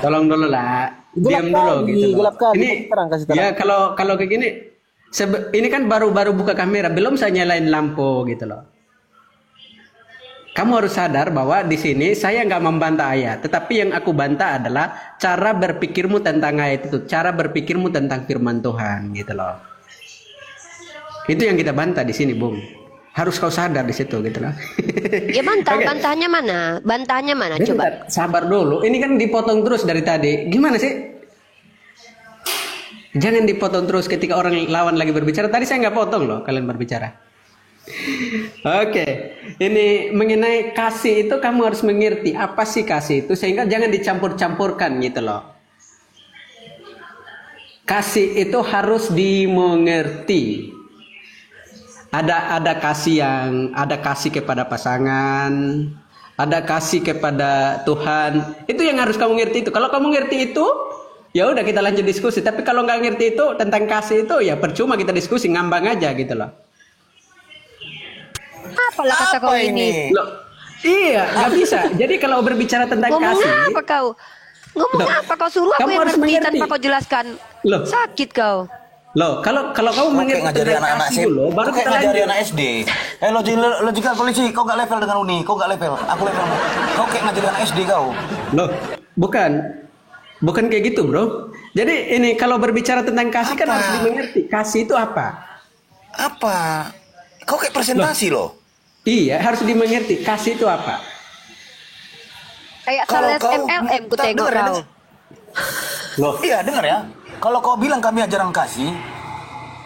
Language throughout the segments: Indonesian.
tolong dulu lah, Gelap diam dulu kali, gitu loh. gelap kali. Ini Terang, kasih terang. ya kalau kayak gini, ini kan baru-baru buka kamera, belum saya nyalain lampu gitu loh. Kamu harus sadar bahwa di sini saya nggak membantah ayat, tetapi yang aku bantah adalah cara berpikirmu tentang ayat itu, cara berpikirmu tentang firman Tuhan gitu loh. Itu yang kita bantah di sini, Bung. Harus kau sadar di situ gitu loh. Ya bantah, Oke. bantahnya mana? Bantahnya mana? Coba. Bentar, sabar dulu. Ini kan dipotong terus dari tadi. Gimana sih? Jangan dipotong terus ketika orang lawan lagi berbicara. Tadi saya nggak potong loh kalian berbicara. Oke, ini mengenai kasih itu kamu harus mengerti apa sih kasih itu sehingga jangan dicampur-campurkan gitu loh. Kasih itu harus dimengerti. Ada kasih kepada pasangan, ada kasih kepada Tuhan. Itu yang harus kamu ngerti itu. Kalau kamu ngerti itu, ya udah kita lanjut diskusi. Tapi kalau nggak ngerti itu tentang kasih itu ya percuma kita diskusi, ngambang aja gitu loh. Apalah kata kau ini? Loh, iya, nggak bisa. Jadi kalau berbicara tentang Ngomong kasih, apa kau? Ngomong Loh, apa kau suruh aku kamu yang harus ngerti mengerti. tanpa kau jelaskan? Loh. Sakit kau. kalau kamu Kau kayak mengerti ngajari tentang anak-anak kasih sih. dulu, baru Kau kayak kita ngajari lanjut. anak SD. Logika polisi, kau gak level dengan Uni, kau gak level. Aku level. Kau kayak ngajari anak SD kau. Loh, bukan kayak gitu, bro. Jadi ini kalau berbicara tentang kasih kan Apa? harus dimengerti. Kasih itu apa? Apa? Kau kayak presentasi loh. Iya, harus dimengerti. Kasih itu apa? Kayak Kalau salah kau MLM ku tengok dengar ya, kau. Loh, Iya, dengar ya. Kalau kau bilang kami ajaran kasih,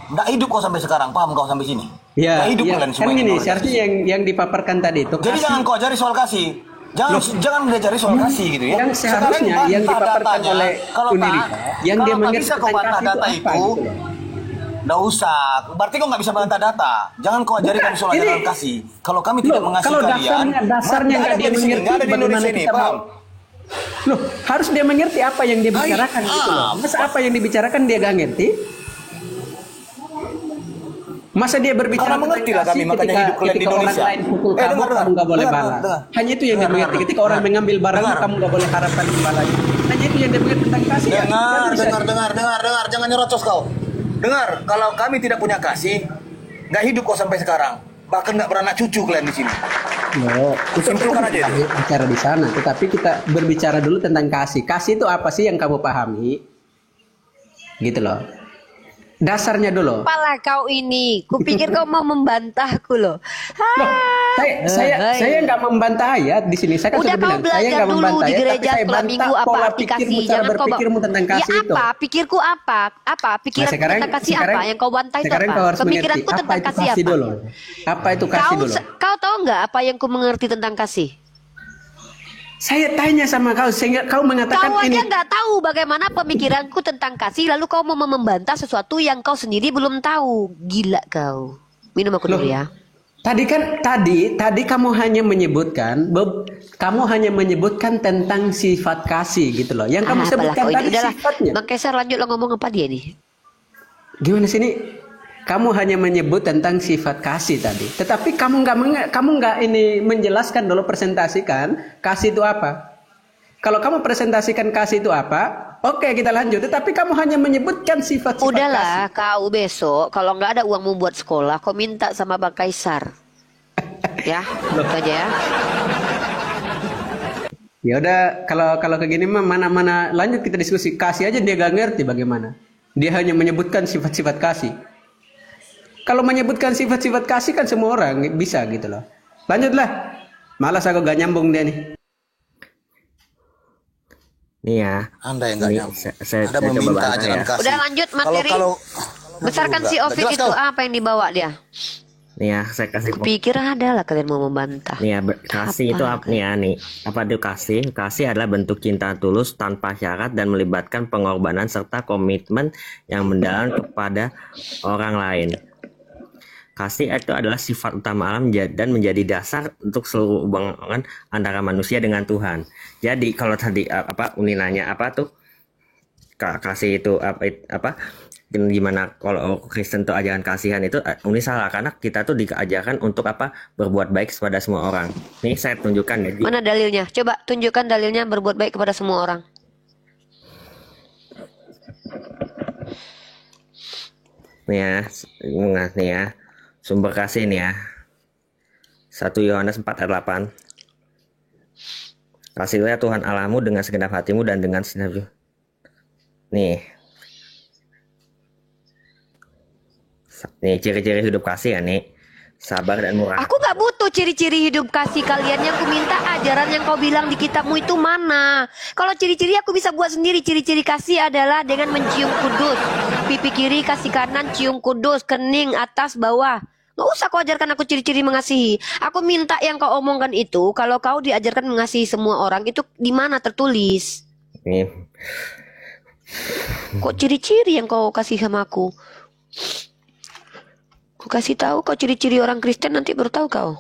nggak hidup kau sampai sekarang, paham kau sampai sini? ya, Nggak hidup ya. kalian Kan semua. gini, ini. seharusnya yang dipaparkan tadi itu Jadi kasih. jangan kau ajari soal kasih. Jangan diajari soal kasih gitu ya. Yang seharusnya Sekarang yang bantah dipaparkan datanya. oleh Kalau Unirita, tak, yang kalau dia tak mengerti bisa kau tentang bantah kasih itu data apa itu, gitu loh. nggak usah. Berarti kau nggak bisa bantah data. Jangan kau ajari kami soal ini- ajaran kasih. Kalau kami tidak Loh, mengasihi kalau kalian, dasarnya nggak dia di sini, mengerti nggak ada di bagaimana Indonesia ini, kita paham? mau. Loh, harus dia mengerti apa yang dia bicarakan gitu loh. Masa apa yang dibicarakan dia gak ngerti? Masa dia berbicara Karena mengerti lah kami, makanya hidup kalian di ketika orang Indonesia. lain pukul kamu, Dengar, kamu gak boleh dengar, balas. dengar. Hanya itu yang dia mengerti. Ketika orang mengambil barang Dengar. kamu gak boleh harapkan imbalannya. Hanya itu yang dia mengerti tentang kasih. Ya, Dengar, nggak bisa. dengar, jangan nyerocos kau. Dengar, kalau kami tidak punya kasih, nggak hidup kau sampai sekarang. Bahkan nggak beranak cucu kalian di sini. Loh, itu Simpulkan aja itu. bicara di sana. Tetapi kita berbicara dulu tentang kasih. Kasih itu apa sih yang kamu pahami? Gitu loh. Dasarnya dulu. Apalah kau ini? Kupikir kau mau membantahku loh. Loh, saya nggak membantah ayat di sini. Saya kan Udah sudah kau bilang, saya belajar nggak dulu membantah di ayat, tapi gereja saya setelah bantah minggu apa pola arti pikirmu, kasih. cara Jangan kau berpikirmu tentang kasih ya itu. apa? Pikirku apa? Apa? Pikiran tentang kasih apa? Yang kau bantah itu sekarang apa? kau harus mengerti Pemikiranku apa tentang itu kasih kasih apa? dulu. Apa itu kasih dulu? Kau tahu nggak apa yang ku mengerti tentang kasih? Saya tanya sama kau sehingga kau mengatakan Kau ini. aja nggak tahu bagaimana pemikiranku tentang kasih, lalu kau mau membantah sesuatu yang kau sendiri belum tahu. Gila kau. Minum aku dulu Loh, ya. Tadi kamu hanya menyebutkan tentang sifat kasih gitu loh. Yang kamu Apalah sebutkan kau ini tadi udahlah. sifatnya. Bang Keser lanjutlah ngomong apa dia nih? Gimana sini? Kamu hanya menyebut tentang sifat kasih tadi. Tetapi kamu nggak ini menjelaskan dulu, presentasikan kasih itu apa. Kalau kamu presentasikan kasih itu apa, oke kita lanjut. Tetapi kamu hanya menyebutkan sifat-sifat Udahlah, kasih. kau besok kalau nggak ada uangmu buat sekolah, kau minta sama Bang Kaisar. Ya, itu aja ya. Ya udah, kalau kayak gini mah mana lanjut kita diskusi. Kasih aja dia gak ngerti bagaimana. Dia hanya menyebutkan sifat-sifat kasih. Kalau menyebutkan sifat-sifat kasih kan semua orang bisa gitu loh. Lanjutlah. Malas aku gak nyambung dia nih. Nih ya. Anda yang nggak Ini nyambung. saya Ada coba meminta bantah ajaran ya. kasih. Udah lanjut materi. Kalau Besarkan si Ovik jelas itu kau. apa yang dibawa dia? Nih ya, saya kasih Pikir ada lah kalian mau membantah. nih ya, kasih itu apa nih ya nih? Apa itu kasih? Kasih adalah bentuk cinta tulus tanpa syarat dan melibatkan pengorbanan serta komitmen yang mendalam kepada orang lain. Kasih itu adalah sifat utama alam dan menjadi dasar untuk seluruh hubungan antara manusia dengan Tuhan. Jadi kalau tadi apa Uni nanya apa tuh kasih itu apa gimana kalau Kristen tuh ajaran kasihan itu Uni salah karena kita tuh diajarkan untuk apa berbuat baik kepada semua orang. Nih saya tunjukkan ya. Mana dalilnya? Coba tunjukkan dalilnya berbuat baik kepada semua orang. Nih ya, ingat nih ya, sumber kasih nih ya. 1 Yohanes 4 ayat 8. Kasihilah Tuhan Allahmu dengan segenap hatimu dan dengan segenap. Nih ciri-ciri hidup kasih ya nih. Sabar dan murah. Aku nggak butuh ciri-ciri hidup kasih kalian. Yang ku minta ajaran yang kau bilang di kitabmu itu mana. Kalau ciri-ciri aku bisa buat sendiri. Ciri-ciri kasih adalah dengan mencium kudus. Pipi kiri, kasih kanan, cium kudus. Kening, atas, bawah. Gak usah kau ajarkan aku ciri-ciri mengasihi. Aku minta yang kau omongkan itu. Kalau kau diajarkan mengasihi semua orang, itu di mana tertulis? Nih. Kok ciri-ciri yang kau kasih sama aku? Ku kasih tahu kau ciri-ciri orang Kristen, nanti baru tahu kau.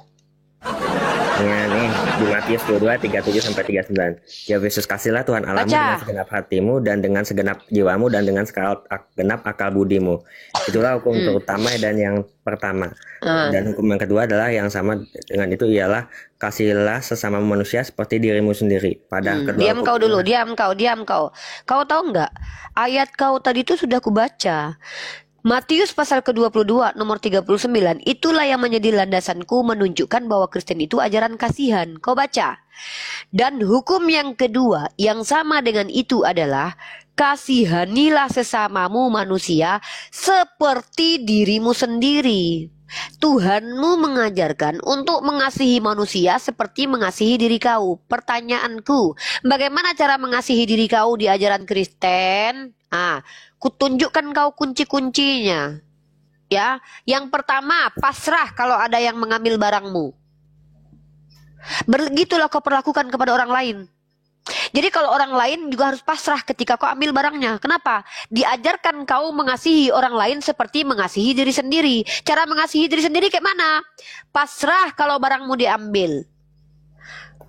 Ya, nih di Matius 22 37 sampai 39. Ya Yesus, kasihlah Tuhan Allahmu Baca. dengan segenap hatimu dan dengan segenap jiwamu dan dengan segenap akal budimu. Itulah hukum terutama dan yang pertama. Dan hukum yang kedua adalah yang sama dengan itu, ialah kasihilah sesama manusia seperti dirimu sendiri. Pada kedua Diam kau hukum- dulu, diam kau. Kau tahu nggak? Ayat kau tadi itu sudah kubaca. Matius pasal ke-22 nomor 39. Itulah yang menjadi landasanku menunjukkan bahwa Kristen itu ajaran kasihan. Kau baca. Dan hukum yang kedua yang sama dengan itu adalah kasihanilah sesamamu manusia seperti dirimu sendiri. Tuhanmu mengajarkan untuk mengasihi manusia seperti mengasihi diri kau. Pertanyaanku, bagaimana cara mengasihi diri kau di ajaran Kristen? Kutunjukkan kau kunci-kuncinya. Ya, yang pertama, pasrah kalau ada yang mengambil barangmu. Begitulah kau perlakukan kepada orang lain. Jadi kalau orang lain juga harus pasrah ketika kau ambil barangnya. Kenapa? Diajarkan kau mengasihi orang lain seperti mengasihi diri sendiri. Cara mengasihi diri sendiri kayak mana? Pasrah kalau barangmu diambil.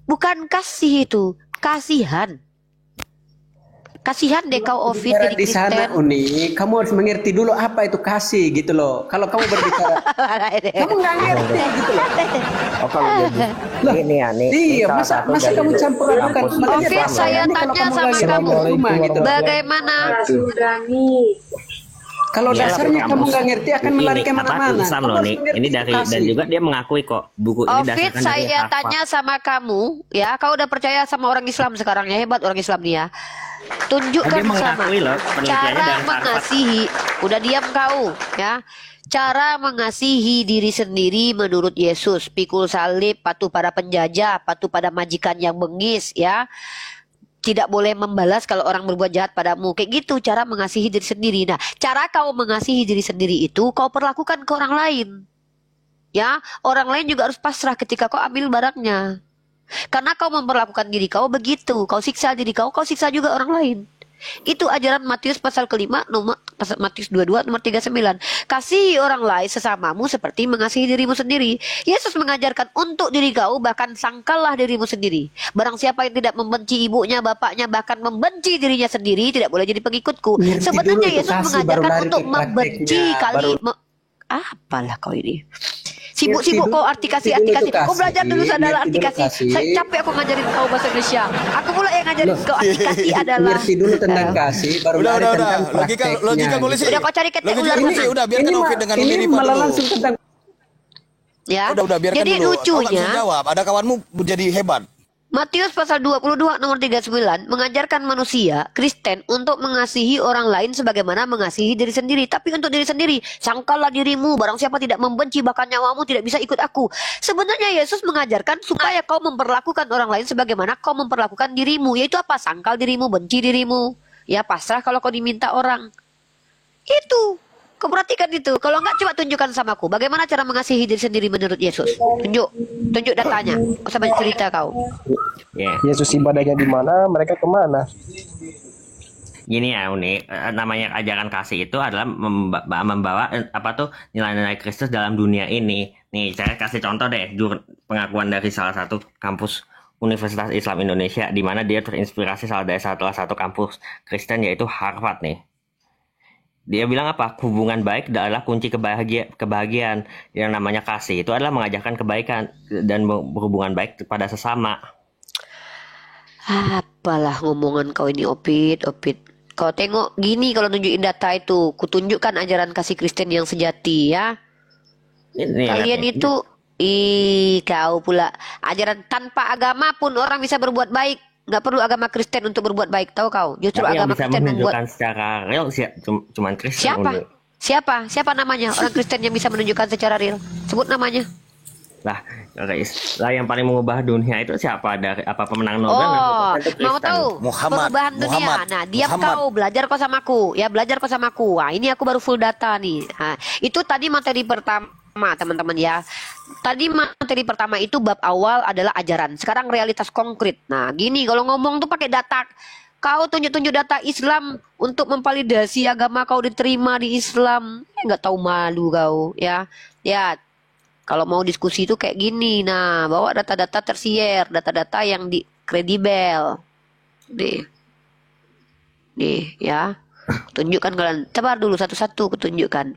Bukan kasih itu, kasihan. Kasihan deh kau Ovid Bicara jadi di sana Kristen. Uni, kamu harus mengerti dulu apa itu kasih gitu loh. Kalau kamu berbicara, kamu nggak ngerti gitu loh. Oh, kalau Lah, ini ya nih. iya, salah masa satu masa dari kamu campur adukan. kampus Makanya Ovid, Islam saya ya. Ini kalau tanya kamu sama lagi kamu, di rumah gitu. bagaimana? Kalau Iya, dasarnya kampus. kamu nggak ngerti akan melari Ini, kemana-mana. Islam Kamu loh harus nih. mengerti Ini itu dari kasih. dan juga dia mengakui kok buku ini Ovid, dasarkan dari saya Harvard. tanya sama kamu, ya, kau udah percaya sama orang Islam sekarang ya, hebat orang Islam nih ya. Tunjukkan Dia sama mengakui loh, penelitiannya cara dari Harvard. mengasihi. Udah diam kau, ya. Cara mengasihi diri sendiri menurut Yesus, pikul salib, patuh pada penjajah, patuh pada majikan yang bengis, ya. Tidak boleh membalas kalau orang berbuat jahat padamu. Kayak gitu cara mengasihi diri sendiri. Nah, cara kau mengasihi diri sendiri itu kau perlakukan ke orang lain. Ya, orang lain juga harus pasrah ketika kau ambil barangnya. Karena kau memperlakukan diri kau begitu. Kau siksa diri kau siksa juga orang lain. Itu ajaran Matius pasal ke-5 nomor Matius 22 nomor 39. Kasihi orang lain sesamamu seperti mengasihi dirimu sendiri. Yesus mengajarkan untuk diri kau, bahkan sangkallah dirimu sendiri. Barang siapa yang tidak membenci ibunya, bapaknya, bahkan membenci dirinya sendiri, tidak boleh jadi pengikutku. Ngerti Sebenarnya dulu itu Yesus kasih, baru mengajarkan lari untuk ke membenci prakteknya, apalah kau ini. Sibuk-sibuk Ngerti kau dulu- arti kasih, ngerti arti dulu kasih. itu Kau belajar dulu kasih, adalah ngerti arti dulu kasih. kasih. Saya capek aku ngajarin kau bahasa Indonesia. Aku pula yang ngajarin kau arti kasih adalah. Ngerti dulu tentang kasih, baru Udah, lari udah. tentang Logika prakteknya. boleh sih. Udah, kau cari ketek Logika ular boleh mana? sih. Udah biarkan Ovid dengan ini Lilipa malah dulu. langsung tentang Ya. Udah biarkan Jadi dulu. Kau nggak lucunya bisa jawab. Ada kawanmu jadi hebat. Matius pasal 22 nomor 39 mengajarkan manusia Kristen untuk mengasihi orang lain sebagaimana mengasihi diri sendiri. Tapi untuk diri sendiri, sangkallah dirimu, barang siapa tidak membenci bahkan nyawamu tidak bisa ikut aku. Sebenarnya Yesus mengajarkan supaya kau memperlakukan orang lain sebagaimana kau memperlakukan dirimu. Yaitu apa? Sangkal dirimu, benci dirimu. Ya, pasrah kalau kau diminta orang. Itu. Kau perhatikan itu. Kalau enggak, coba tunjukkan sama aku. Bagaimana cara mengasihi diri sendiri menurut Yesus? Tunjuk datanya. Kau usah banyak cerita kau. Ya. Yesus ibadahnya di mana, mereka kemana? Gini ya Uni, namanya ajaran kasih itu adalah membawa nilai-nilai Kristus dalam dunia ini. Nih, saya kasih contoh deh, pengakuan dari salah satu kampus Universitas Islam Indonesia, di mana dia terinspirasi salah satu kampus Kristen, yaitu Harvard nih. Dia bilang apa? Hubungan baik adalah kunci kebahagiaan. Yang namanya kasih itu adalah mengajarkan kebaikan dan berhubungan baik kepada sesama. Apalah ngomongan kau ini, Opit. Kau tengok gini kalau nunjukin data itu, kutunjukkan ajaran kasih Kristen yang sejati ya. Ini Kalian itu, kau pula ajaran tanpa agama pun orang bisa berbuat baik. Nggak perlu agama Kristen untuk berbuat baik, tahu kau? Justru tapi yang agama bisa Kristen membuat. menunjukkan secara real cuman Kristen. Siapa? Untuk. Siapa namanya orang Kristen yang bisa menunjukkan secara real? Sebut namanya. Lah, guys, lah yang paling mengubah dunia itu siapa? Dari apa pemenang Nobel? Oh, Tentu mau Kristen. tahu Muhammad. perubahan dunia? Muhammad. Nah, diam Muhammad. kau, belajar kau sama aku, ya belajar kau sama aku. Wah, ini aku baru full data nih. Nah, itu tadi materi pertama, teman-teman ya. Tadi materi pertama itu bab awal adalah ajaran. Sekarang realitas konkret. Nah, gini kalau ngomong tuh pakai data. Kau tunjuk-tunjuk data Islam untuk memvalidasi agama kau diterima di Islam. Nggak tahu malu kau, ya. Ya, kalau mau diskusi itu kayak gini. Nah, bawa data-data tersier, data-data yang kredibel. Nih, ya. Tunjukkan kalian. Coba dulu satu-satu kutunjukkan.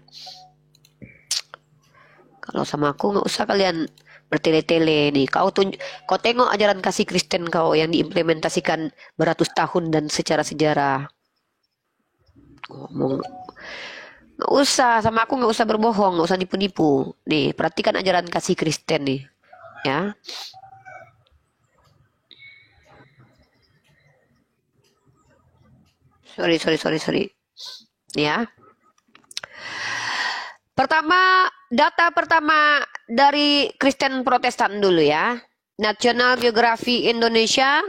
Kalau sama aku nggak usah kalian bertele-tele nih. Kau tengok ajaran kasih Kristen kau yang diimplementasikan beratus tahun dan secara sejarah. Ngomong nggak usah sama aku, nggak usah berbohong, nggak usah nipu-nipu. Nih, perhatikan ajaran kasih Kristen nih, ya. Sorry. Ya. Data pertama dari Kristen Protestan dulu ya. National Geography Indonesia.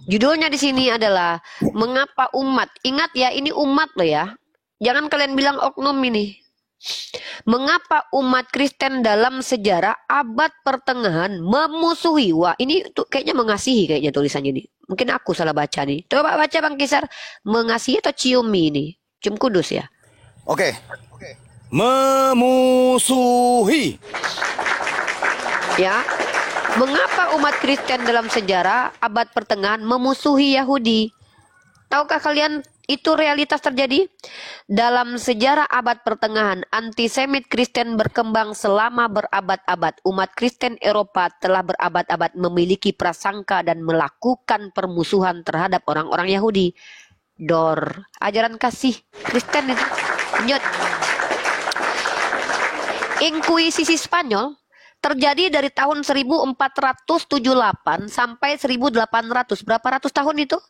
Judulnya di sini adalah mengapa umat. Ingat ya, ini umat loh ya. Jangan kalian bilang oknum ini. Mengapa umat Kristen dalam sejarah abad pertengahan memusuhi. Wah, ini tuh kayaknya mengasihi kayaknya tulisannya ini. Mungkin aku salah baca nih. Coba baca Bang Kisar. Mengasihi atau ciumi ini? Cium kudus ya. Oke. Memusuhi. Ya. Mengapa umat Kristen dalam sejarah abad pertengahan memusuhi Yahudi? Tahukah kalian itu realitas terjadi? Dalam sejarah abad pertengahan, antisemit Kristen berkembang selama berabad-abad. Umat Kristen Eropa telah berabad-abad memiliki prasangka dan melakukan permusuhan terhadap orang-orang Yahudi. Ajaran kasih Kristen itu. Lanjut. Inkuisisi Spanyol terjadi dari tahun 1478 sampai 1800. Berapa ratus tahun itu?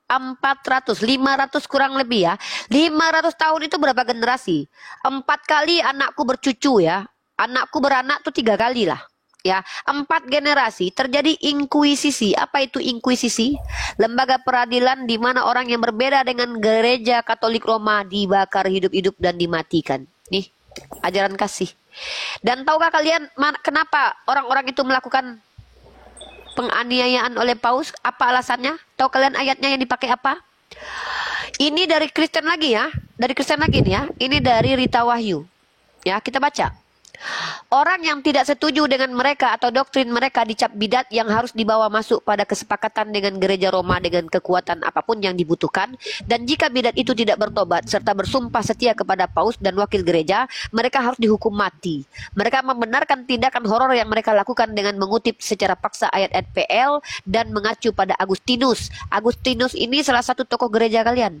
400, 500 kurang lebih ya. 500 tahun itu berapa generasi? 4 kali anakku bercucu ya. Anakku beranak tuh 3 kali lah. Ya, 4 generasi terjadi inkuisisi. Apa itu inkuisisi? Lembaga peradilan di mana orang yang berbeda dengan gereja Katolik Roma dibakar hidup-hidup dan dimatikan. Nih, ajaran kasih. Dan tahukah kalian kenapa orang-orang itu melakukan penganiayaan oleh Paus? Apa alasannya? Tahu kalian ayatnya yang dipakai apa? Ini dari Kristen lagi ya. Dari Kristen lagi nih ya. Ini dari Rita Wahyu. Ya, kita baca. Orang yang tidak setuju dengan mereka atau doktrin mereka dicap bidat yang harus dibawa masuk pada kesepakatan dengan gereja Roma dengan kekuatan apapun yang dibutuhkan. Dan jika bidat itu tidak bertobat serta bersumpah setia kepada Paus dan wakil gereja, mereka harus dihukum mati. Mereka membenarkan tindakan horor yang mereka lakukan dengan mengutip secara paksa ayat-ayat PL dan mengacu pada Agustinus. Agustinus ini salah satu tokoh gereja kalian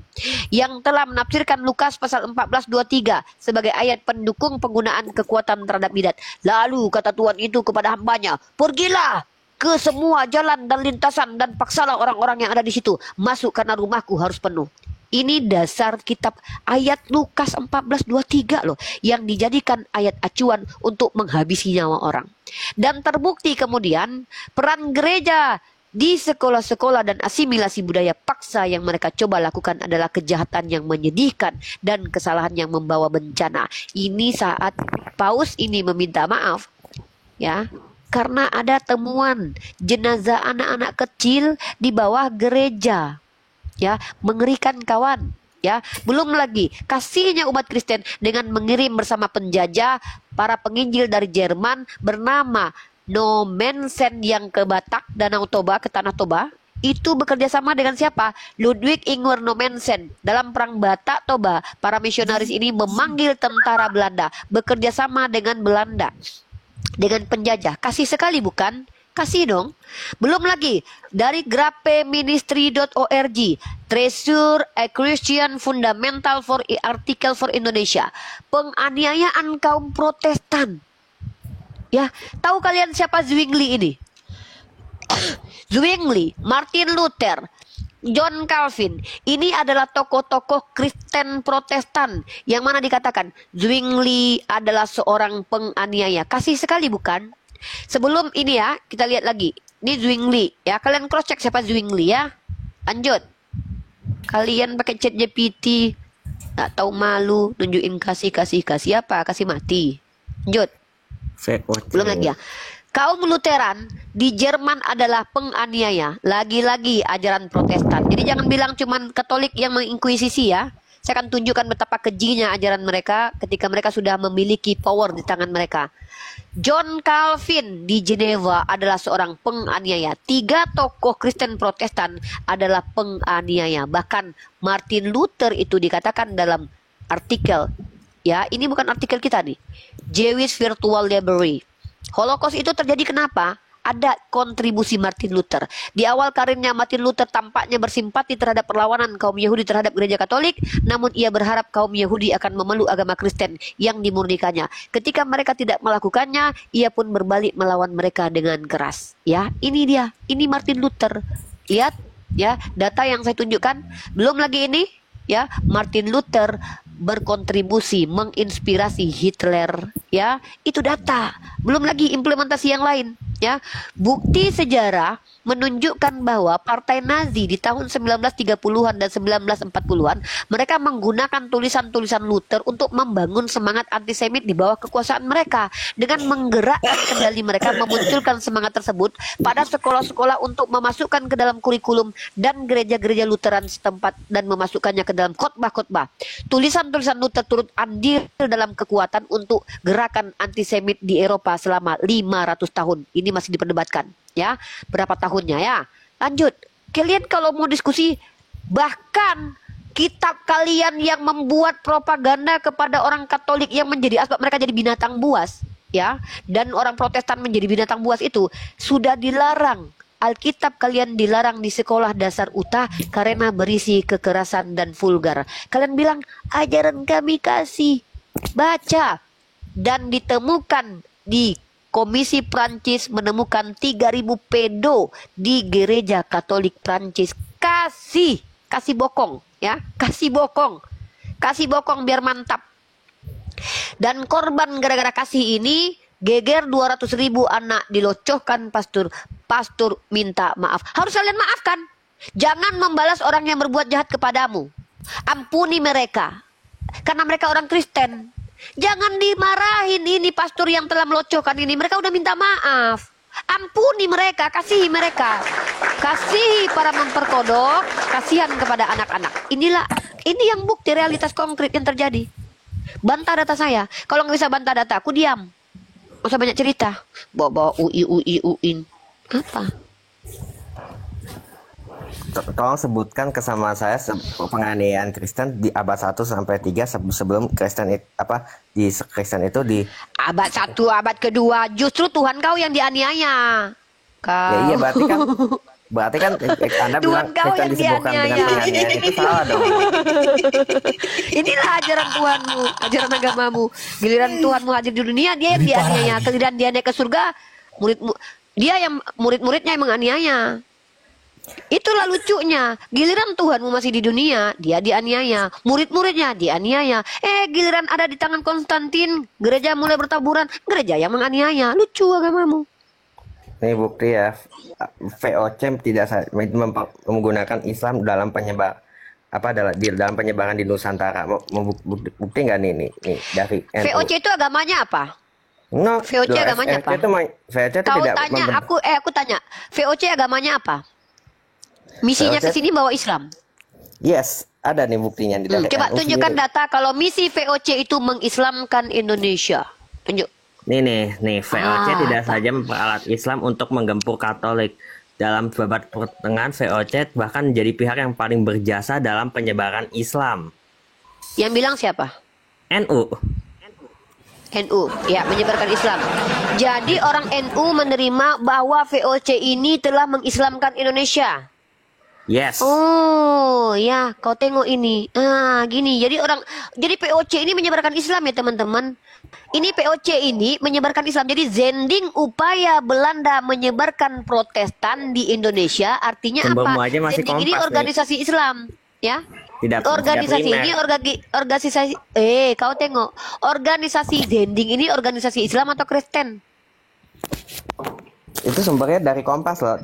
yang telah menafsirkan Lukas pasal 14:23 sebagai ayat pendukung penggunaan kekuatan terhadap bidat. Lalu kata Tuhan itu kepada hambanya, pergilah ke semua jalan dan lintasan dan paksalah orang-orang yang ada di situ masuk karena rumahku harus penuh. Ini dasar kitab ayat Lukas 14:23 loh, yang dijadikan ayat acuan untuk menghabisi nyawa orang. Dan terbukti kemudian peran gereja di sekolah-sekolah dan asimilasi budaya paksa yang mereka coba lakukan adalah kejahatan yang menyedihkan dan kesalahan yang membawa bencana. Ini saat Paus ini meminta maaf ya, karena ada temuan jenazah anak-anak kecil di bawah gereja. Ya, mengerikan kawan. Ya, belum lagi kasihnya umat Kristen dengan mengirim bersama penjajah para penginjil dari Jerman bernama Nomensen yang ke Batak, Danau Toba, ke Tanah Toba. Itu bekerja sama dengan siapa? Ludwig Ingwer Nomensen. Dalam perang Batak Toba, para misionaris ini memanggil tentara Belanda, bekerja sama dengan Belanda, dengan penjajah. Kasih sekali bukan? Kasih dong. Belum lagi dari grapeministry.org, Treasure a Christian Fundamental for Article for Indonesia. Penganiayaan kaum Protestan. Ya, tahu kalian siapa Zwingli ini? Zwingli, Martin Luther, John Calvin. Ini adalah tokoh-tokoh Kristen Protestan yang mana dikatakan Zwingli adalah seorang penganiaya. Kasih sekali bukan? Sebelum ini ya, kita lihat lagi. Ini Zwingli ya. Kalian cross check siapa Zwingli ya. Lanjut. Kalian pakai chat GPT, nggak tahu malu, nunjukin kasih apa? Kasih mati. Lanjut. Belum lagi ya. Kaum Lutheran di Jerman adalah penganiaya. Lagi-lagi ajaran Protestan. Jadi jangan bilang cuman Katolik yang menginkuisisi ya. Saya akan tunjukkan betapa kejinya ajaran mereka ketika mereka sudah memiliki power di tangan mereka. John Calvin di Geneva adalah seorang penganiaya. 3 tokoh Kristen Protestan adalah penganiaya. Bahkan Martin Luther itu dikatakan dalam artikel. Ya, ini bukan artikel kita nih. Jewish Virtual Library. Holocaust itu terjadi kenapa? Ada kontribusi Martin Luther. Di awal karirnya Martin Luther tampaknya bersimpati terhadap perlawanan kaum Yahudi terhadap gereja Katolik, namun ia berharap kaum Yahudi akan memeluk agama Kristen yang dimurnikannya. Ketika mereka tidak melakukannya, ia pun berbalik melawan mereka dengan keras. Ya, ini dia. Ini Martin Luther. Lihat ya, data yang saya tunjukkan. Belum lagi ini ya, Martin Luther berkontribusi menginspirasi Hitler ya, itu data. Belum lagi implementasi yang lain ya. Bukti sejarah menunjukkan bahwa partai Nazi di tahun 1930-an dan 1940-an mereka menggunakan tulisan-tulisan Luther untuk membangun semangat antisemit di bawah kekuasaan mereka. Dengan menggerakkan kendali mereka memunculkan semangat tersebut pada sekolah-sekolah untuk memasukkan ke dalam kurikulum dan gereja-gereja Lutheran setempat dan memasukkannya ke dalam khotbah-khotbah. Tulisan-tulisan Luther turut andil dalam kekuatan untuk gerakan antisemit di Eropa selama 500 tahun. Ini masih diperdebatkan ya, berapa tahunnya ya. Lanjut, kalian kalau mau diskusi, bahkan kitab kalian yang membuat propaganda kepada orang Katolik yang menjadi asbab mereka jadi binatang buas ya, dan orang Protestan menjadi binatang buas itu sudah dilarang. Alkitab kalian dilarang di sekolah dasar UTA karena berisi kekerasan dan vulgar. Kalian bilang ajaran kami kasih, baca, dan ditemukan di Komisi Prancis menemukan 3.000 pedo di gereja Katolik Prancis. Kasih bokong ya, kasih bokong biar mantap. Dan korban gara-gara kasih ini geger 200.000 anak dilocohkan pastor minta maaf. Harus kalian maafkan. Jangan membalas orang yang berbuat jahat kepadamu. Ampuni mereka karena mereka orang Kristen. Jangan dimarahin ini pastor yang telah melocohkan ini. Mereka udah minta maaf. Ampuni mereka, kasihi mereka. Kasihi para memperkodok, kasihan kepada anak-anak. Ini yang bukti realitas konkret yang terjadi. Bantah data saya. Kalau nggak bisa bantah data, aku diam. Nggak usah banyak cerita. Bawa UI. Apa? Tolong sebutkan kesama saya penganiayaan Kristen di abad 1 sampai 3 sebelum Kristen di Kristen itu di abad 1, abad kedua justru Tuhan kau yang dianiaya. Kau. Ya iya berarti kan Anda bilang Kristen disebutkan dengan penganiayaan itu salah dong. Inilah ajaran Tuhanmu, ajaran agamamu. Giliran Tuhanmu hadir di dunia, dia yang dianiaya. Giliran dia naik ke surga, murid-muridnya yang menganiaya. Itulah lucunya. Giliran Tuhanmu masih di dunia, dia dianiaya. Murid-muridnya dianiaya. Giliran ada di tangan Konstantin, gereja mulai bertaburan, gereja yang menganiaya. Lucu agamamu. Ini bukti ya. VOC tidak menggunakan Islam dalam dalam penyebaran di Nusantara. Bukti nggak nih dari NU. VOC itu agamanya apa? No, VOC agamanya apa? VOC itu Kau tidak tanya, aku tanya. VOC agamanya apa? Misinya ke sini bawa Islam. Yes, ada nih buktinya di dalam. Coba tunjukkan data kalau misi VOC itu mengislamkan Indonesia. Tunjuk. Nih, VOC tidak saja memperalat Islam untuk menggempur Katolik. Dalam babad pertengahan, VOC bahkan menjadi pihak yang paling berjasa dalam penyebaran Islam. Yang bilang siapa? NU. NU, ya, menyebarkan Islam. Jadi orang NU menerima bahwa VOC ini telah mengislamkan Indonesia. Yes. Oh, ya, kau tengok ini. Gini. Jadi POC ini menyebarkan Islam ya, teman-teman. Ini POC ini menyebarkan Islam. Jadi Zending upaya Belanda menyebarkan Protestan di Indonesia, artinya Sumbermu apa? aja masih Zending ini Kompas, nih. organisasi Islam, ya. Tidak Organisasi ini primer. organisasi kau tengok. Organisasi Zending ini organisasi Islam atau Kristen? Itu sumbernya dari Kompas loh.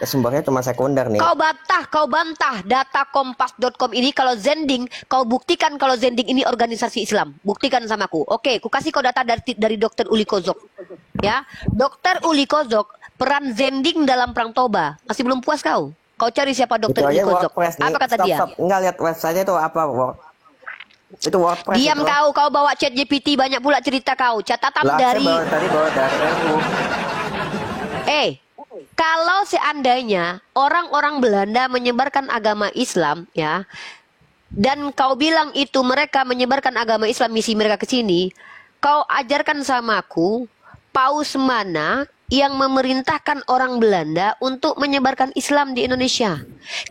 Sumbernya cuma sekunder nih. Kau bantah data kompas.com ini kalau Zending, kau buktikan kalau Zending ini organisasi Islam. Buktikan sama aku. Oke, ku kasih kau data dari Dr. Uli Kozok. Ya, Dr. Uli Kozok, peran Zending dalam Perang Toba. Masih belum puas kau? Kau cari siapa Itu Dr. Uli aja Kozok. WordPress nih. Apa kata dia? Stop. Enggak lihat website itu apa? Itu WordPress. Diam itu. kau bawa chat GPT banyak pula cerita kau. Catatan Lah, dari tadi bawa dari NU. Kalau seandainya orang-orang Belanda menyebarkan agama Islam, ya, dan kau bilang itu mereka menyebarkan agama Islam, misi mereka ke sini, kau ajarkan sama aku, paus mana yang memerintahkan orang Belanda untuk menyebarkan Islam di Indonesia.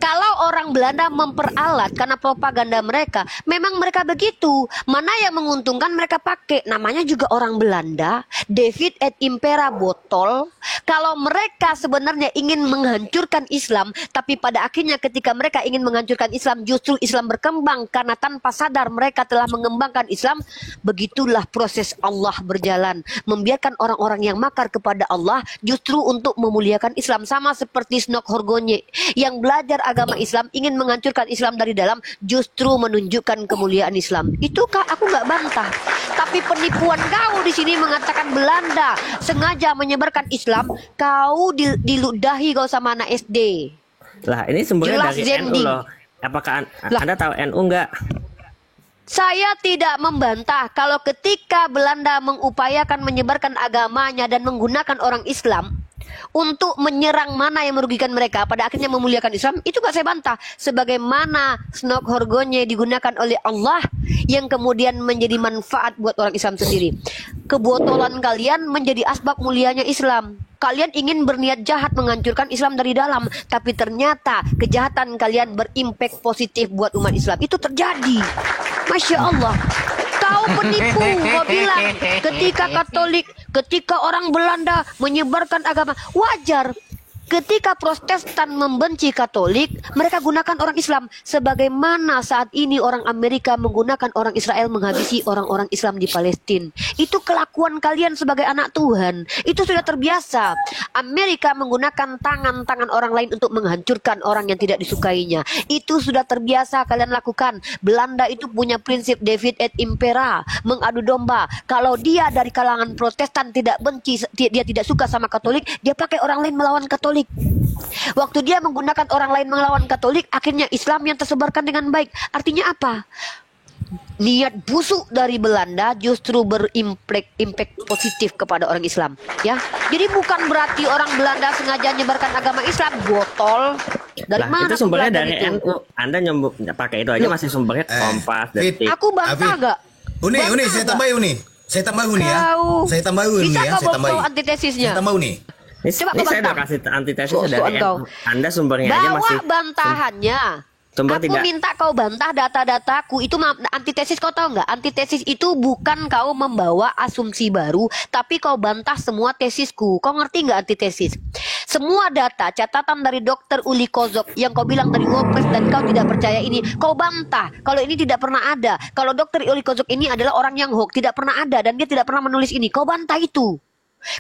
Kalau orang Belanda memperalat karena propaganda mereka, memang mereka begitu. Mana yang menguntungkan mereka pakai. Namanya juga orang Belanda, David et Impera botol. Kalau mereka sebenarnya ingin menghancurkan Islam, tapi pada akhirnya ketika mereka ingin menghancurkan Islam, justru Islam berkembang karena tanpa sadar mereka telah mengembangkan Islam. Begitulah proses Allah berjalan, membiarkan orang-orang yang makar kepada Allah justru untuk memuliakan Islam. Sama seperti Snok Horgonye yang belajar agama Islam, ingin menghancurkan Islam dari dalam, justru menunjukkan kemuliaan Islam. Itu kak, aku nggak bantah. Tapi penipuan kau di sini mengatakan Belanda sengaja menyebarkan Islam, kau diludahi kau sama anak SD. Lah, ini sumbernya Jelas dari NU Zending. loh. Apakah Lah. Anda tahu NU enggak? Saya tidak membantah kalau ketika Belanda mengupayakan menyebarkan agamanya dan menggunakan orang Islam untuk menyerang mana yang merugikan mereka, pada akhirnya memuliakan Islam, itu gak saya bantah. Sebagaimana Snok Horgonye digunakan oleh Allah yang kemudian menjadi manfaat buat orang Islam sendiri. Kebotolan kalian menjadi asbab mulianya Islam. Kalian ingin berniat jahat menghancurkan Islam dari dalam, tapi ternyata kejahatan kalian berimpact positif buat umat Islam. Itu terjadi. Masya Allah. Kau penipu. Kau bilang ketika orang Belanda menyebarkan agama, wajar. Ketika Protestan membenci Katolik, mereka gunakan orang Islam. Sebagaimana saat ini orang Amerika menggunakan orang Israel menghabisi orang-orang Islam di Palestina. Itu kelakuan kalian sebagai anak Tuhan. Itu sudah terbiasa. Amerika menggunakan tangan-tangan orang lain untuk menghancurkan orang yang tidak disukainya. Itu sudah terbiasa kalian lakukan. Belanda itu punya prinsip David et Impera, mengadu domba. Kalau dia dari kalangan Protestan tidak benci, dia tidak suka sama Katolik, dia pakai orang lain melawan Katolik. Waktu dia menggunakan orang lain melawan Katolik, akhirnya Islam yang tersebarkan dengan baik. Artinya apa? Niat busuk dari Belanda justru berimpact positif kepada orang Islam, ya. Jadi bukan berarti orang Belanda sengaja menyebarkan agama Islam. Botol. Dari Lah, mana itu sumbernya belajar dari itu? NU. Anda nyambung pakai itu aja Loh. masih sumbernya Kompas, Fit. Detik. Aku bantah Afif. gak? Uni, Bantah saya gak? tambahin Uni. Saya tambahin Uni ya. Kau. Saya tambahin Uni Bisa ya, kau saya bawa tambahin. antitesisnya? Saya tambah Uni. Ini, Coba ini kau saya udah bantah. kasih antitesis Soal dari kau. NU. Anda sumbernya aja Bawa masih bantahannya. sumber Aku tidak. minta kau bantah data-dataku. Itu antitesis, kau tahu nggak? Antitesis itu bukan kau membawa asumsi baru, tapi kau bantah semua tesisku. Kau ngerti nggak antitesis? Semua data, catatan dari Dr. Uli Kozok yang kau bilang dari WordPress dan kau tidak percaya ini, kau bantah. Kalau ini tidak pernah ada. Kalau Dr. Uli Kozok ini adalah orang yang hoax, tidak pernah ada dan dia tidak pernah menulis ini. Kau bantah itu.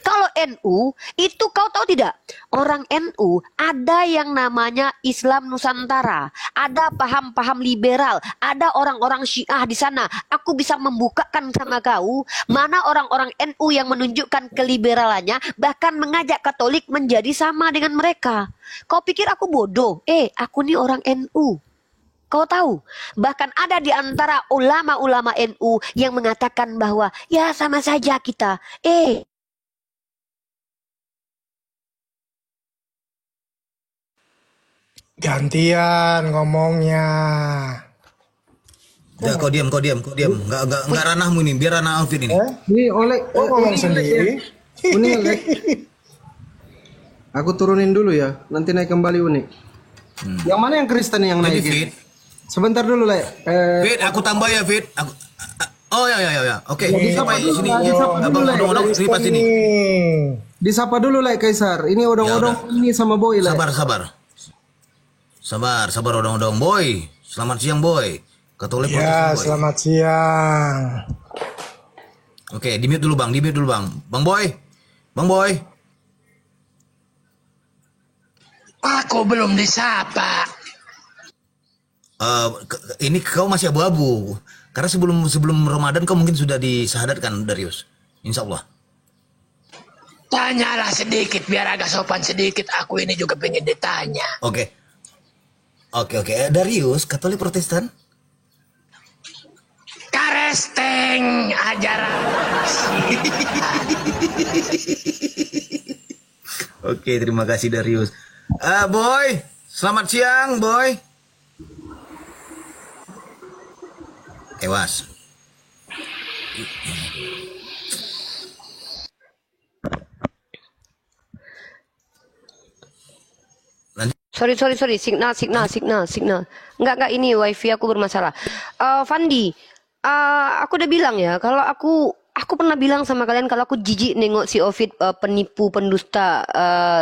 Kalau NU, itu kau tahu tidak? Orang NU ada yang namanya Islam Nusantara, ada paham-paham liberal, ada orang-orang Syiah di sana. Aku bisa membukakan sama kau mana orang-orang NU yang menunjukkan keliberalannya, bahkan mengajak Katolik menjadi sama dengan mereka. Kau pikir aku bodoh? Aku nih orang NU. Kau tahu, bahkan ada di antara ulama-ulama NU yang mengatakan bahwa ya sama saja kita. Gantian ngomongnya. Ya, kau diam. Enggak ranahmu ini, biar ranah Alvin ini. Ini oleh ngomong sendiri. Uni Lek. Aku turunin dulu ya, nanti naik kembali Uni. Yang mana yang Kristen yang Jadi naik? Fit, Sebentar dulu Lek. Fit, aku tambah ya Fit. Oh ya. Oke. Sampai sini. Abang odong-odong sini pas sini. Disapa dulu Lek Kaisar. Ini odong-odong ini sama Boy Lek. Sabar odong-odong Boy. Selamat siang Boy. Katolik Ya, Protestan, Boy. selamat siang. Oke, di mute dulu Bang. Bang Boy. Aku belum disapa. Ini kau masih abu-abu. Karena sebelum Ramadan kau mungkin sudah disahadatkan Darius. Insya Allah. Tanyalah sedikit biar agak sopan sedikit. Aku ini juga pengen ditanya. Oke. Darius, Katolik Protestan? Karesteng ajaran. Oke, terima kasih Darius. Boy, selamat siang Boy. Tewas. Sorry. Signal. Enggak, ini wifi aku bermasalah. Fandi, aku udah bilang ya, kalau aku pernah bilang sama kalian kalau aku jijik nengok si Ovid penipu pendusta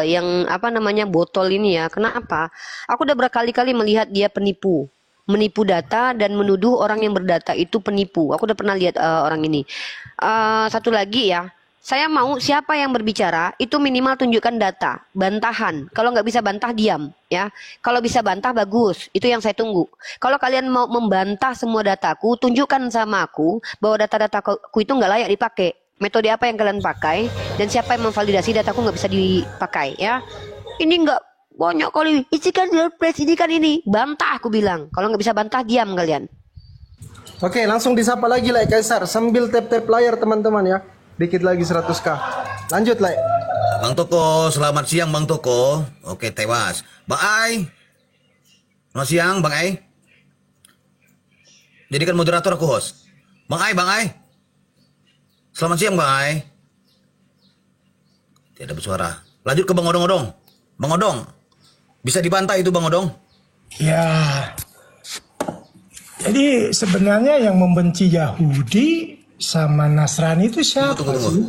yang apa namanya botol ini ya. Kenapa? Aku udah berkali-kali melihat dia menipu data dan menuduh orang yang berdata itu penipu. Aku udah pernah lihat orang ini. Satu lagi ya. Saya mau siapa yang berbicara itu minimal tunjukkan data, bantahan. Kalau nggak bisa bantah diam, ya. Kalau bisa bantah bagus, itu yang saya tunggu. Kalau kalian mau membantah semua dataku, tunjukkan sama aku bahwa data-dataku itu nggak layak dipakai. Metode apa yang kalian pakai dan siapa yang memvalidasi dataku nggak bisa dipakai, ya. Ini nggak banyak kali. Ini kan WordPress, ini kan ini. Bantah aku bilang. Kalau nggak bisa bantah diam kalian. Oke, langsung disapa lagi Lek Kaisar sambil tap-tap layar teman-teman ya. Dikit lagi 100k. Lanjut Lek. Bang Toko, selamat siang Bang Toko. Oke, tewas. Bang Ai. Selamat siang Bang Ai. Jadikan moderator aku host. Bang Ai. Selamat siang Bang Ai. Tidak bersuara. Lanjut ke Bang Odong. Bang Odong. Bisa dibantah itu Bang Odong? Ya. Jadi sebenarnya yang membenci Yahudi sama Nasrani itu siapa sih?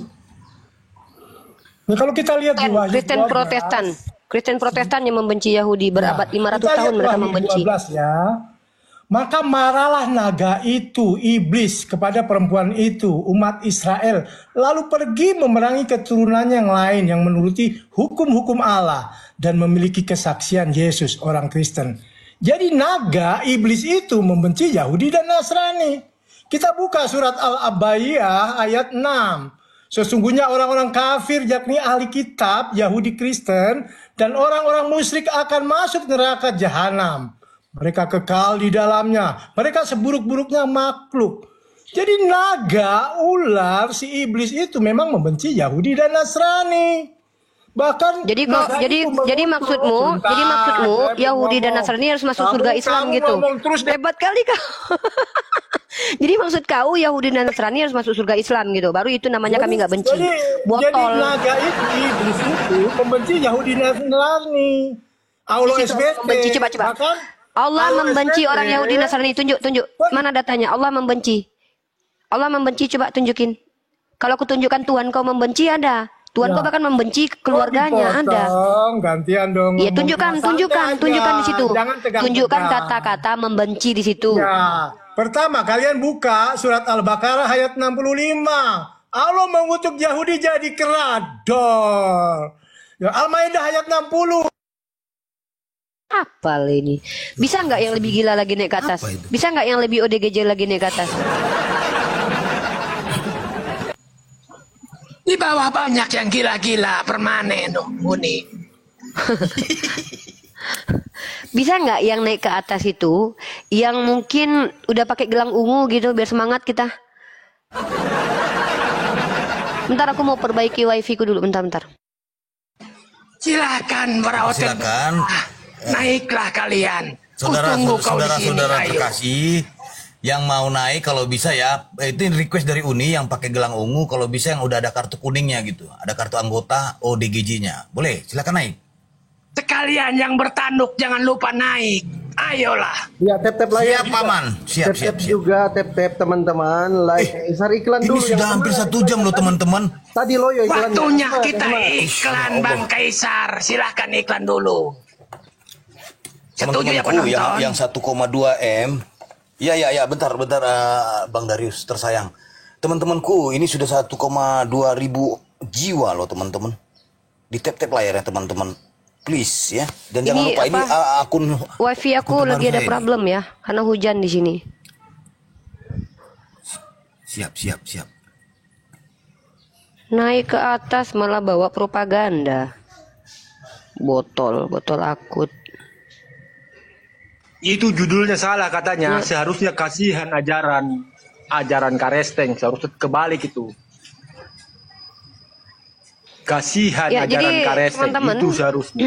Nah, kalau kita lihat di Wahyu Kristen 12, Kristen Protestan yang membenci Yahudi berabad 500 tahun mereka membenci. 12 ya. Maka marahlah naga itu, iblis kepada perempuan itu, umat Israel, lalu pergi memerangi keturunan yang lain yang menuruti hukum-hukum Allah dan memiliki kesaksian Yesus orang Kristen. Jadi naga iblis itu membenci Yahudi dan Nasrani. Kita buka surat Al-Abaiyah ayat 6. Sesungguhnya orang-orang kafir yakni ahli kitab, Yahudi Kristen, dan orang-orang musyrik akan masuk neraka jahanam. Mereka kekal di dalamnya. Mereka seburuk-buruknya makhluk. Jadi naga, ular, si iblis itu memang membenci Yahudi dan Nasrani. Bahkan jadi maksudmu Yahudi dan Nasrani harus masuk surga Islam gitu. Hebat kali kau. Jadi maksud kau Yahudi dan Nasrani harus masuk surga Islam gitu. Baru itu namanya kami nggak benci. Botol. Jadi naga itu iblis itu membenci Yahudi dan Nasrani. Allah SBT. Membenci coba. Allah membenci orang Yahudi Nasrani. Tunjuk. Mana datanya? Allah membenci coba tunjukin. Kalau aku tunjukkan Tuhan kau membenci ada. Tuhan kau bahkan membenci keluarganya ada. Gantian dong. Iya tunjukkan di situ. Tunjukkan kata-kata membenci di situ. Ya. Pertama kalian buka surat Al-Baqarah ayat 65. Allah mengutuk Yahudi jadi kerador. Ya, Al-Maidah ayat 60. Apa ini? Bisa nggak yang lebih gila lagi naik ke atas? Bisa nggak yang lebih ODGJ lagi naik ke atas? Di bawah banyak yang gila-gila permanen dong, Uni. Bisa nggak yang naik ke atas itu yang mungkin udah pakai gelang ungu gitu biar semangat kita? Bentar aku mau perbaiki wifi ku dulu bentar. Silakan para Silakan. Naiklah kalian. Saudara-saudara terkasih Yang mau naik kalau bisa ya, itu request dari Uni yang pakai gelang ungu, kalau bisa yang udah ada kartu kuningnya gitu. Ada kartu anggota ODGJ-nya. Boleh, silakan naik. Sekalian yang bertanduk jangan lupa naik. Ayolah. Ya, tap-tap layar. Siap, Paman. Siap, siap, Tap-tap siap. juga, tap-tap teman-teman. Like, Kaisar iklan Ini dulu. sudah yang hampir kemarin. 1 jam loh teman-teman. Tadi loyo iklannya. Waktunya Kemana, kita kemana? iklan Bang Kaisar. Silahkan iklan dulu. Setuju ya Teman-temanku penonton? yang 1,2 M. Ya, bentar, Bang Darius tersayang. Teman-temanku, ini sudah 1,2 ribu jiwa loh teman-teman. Di tap-tap layarnya teman-teman. Please ya. Dan jangan Ini lupa ini apa? akun Wifi aku akun lagi terbaru ada saya problem ya, karena hujan di sini. ini. Siap. Naik ke atas malah bawa propaganda. Botol akut. Itu judulnya salah katanya. Seharusnya kasihan ajaran Karesteng, seharusnya kebalik itu. Kasihan Ya, ajaran jadi Karesteng teman-teman, itu seharusnya.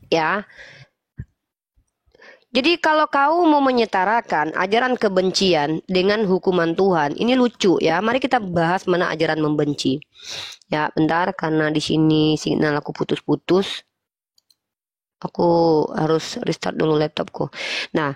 Ya. Jadi kalau kau mau menyetarakan ajaran kebencian dengan hukuman Tuhan, ini lucu ya. Mari kita bahas mana ajaran membenci. Ya, bentar karena di sini sinyal aku putus-putus. Aku harus restart dulu laptopku. Nah,